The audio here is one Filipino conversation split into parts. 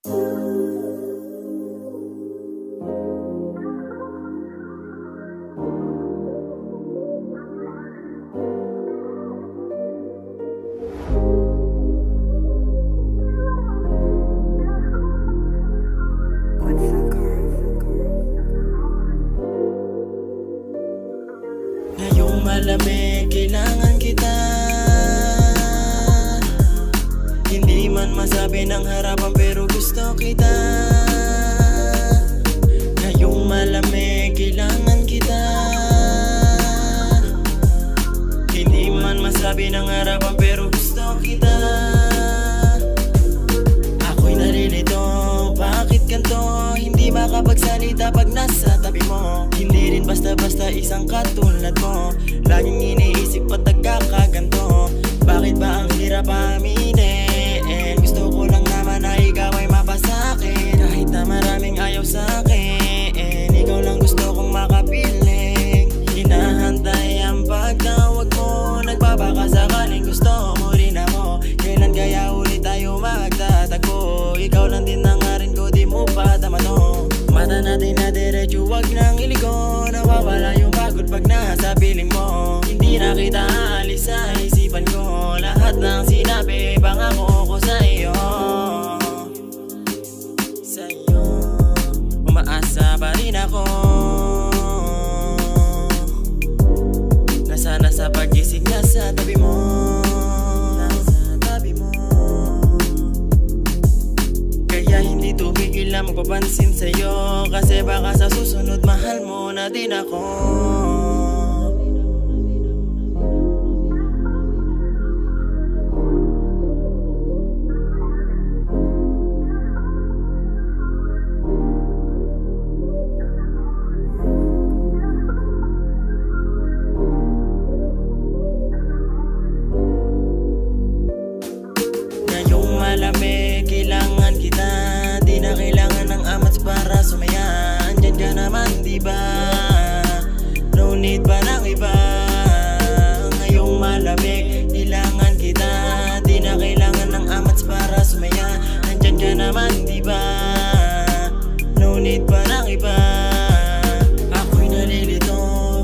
Ngayong malamig, kailangan kita. Hindi man masabi ng harapan pero gusto kita. Ngayong malamig, kailangan kita. Hindi man masabi ng harapan pero gusto kita. Ako'y narilito, bakit ganto? Hindi makapagsalita pag nasa tabi mo. Hindi rin basta-basta isang katulad mo. Laging iniisip at nagkakaganto. Bakit ba ang hirap aminin? Gusto ko lang naman na ikaw ay mapasakin. Kahit na maraming ayaw sa'kin, ikaw lang gusto kong makapiling. Hinahantay ang pagtawag mo. Nagbabaka sakaling gusto mo rin ako. Kailan kaya ulit tayo magtatagpo? Ikaw lang din nangarin ko, di mo pa tama to. Mata natin na diretso, wag nang iligo. Nawawala yung pagod pag nasa piling mo. Hindi na kita aalis sa isipan ko. Lahat ng sinabi, pangako ko sa'yo. Sa'yo, umaasa pa rin ako. Na sana sa pag-isip nasa tabi mo. Nasa tabi mo. Kaya hindi tubigil na magpapansin sa'yo. Kasi baka sa susunod mahal mo na din ako. Ngayong malamig, kailangan kita. Di na kailangan ng amats para sumaya. Andyan ka naman, diba? No need pa ng iba. Ngayong malamig, kailangan kita. Di na kailangan ng amats para sumaya. Andyan ka naman, diba? No need pa ng iba. Ako'y nalilito,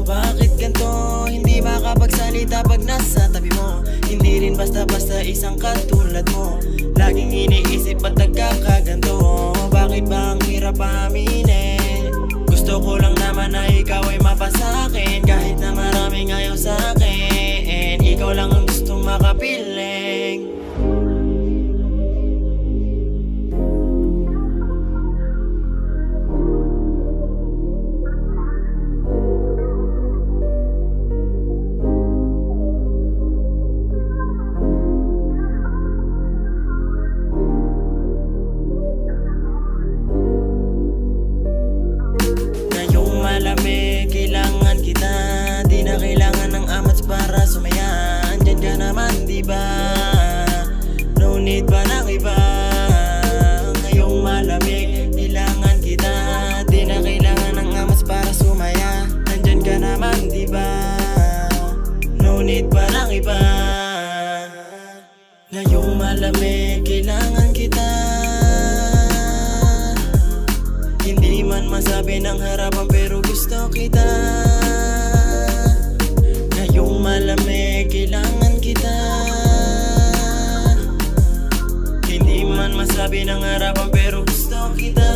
bakit ganto? Hindi makapagsalita pag nasa tabi mo. Hindi rin basta-basta isang katulad mo. Laging iniisip at nagkakaganto. Bakit ba ang hirap aminin? Gusto ko lang naman na ikaw ay mapasakin. Kahit na maraming ayaw sa'kin, ikaw lang ang gustong makapiling. Malamig, kailangan kita. Di na kailangan ng amats para sumaya. Andyan ka naman, diba? No need pa ng iba. Ngayong malamig, kailangan kita. Di na kailangan ng amats para sumaya. Andyan ka naman, diba? No need pa ng iba. Ngayong malamig, kailangan kita. Hindi man masabi ng harapan pero gusto kita. Ngayong malamig, kailangan kita. Hindi man masabi ng harapan pero gusto kita.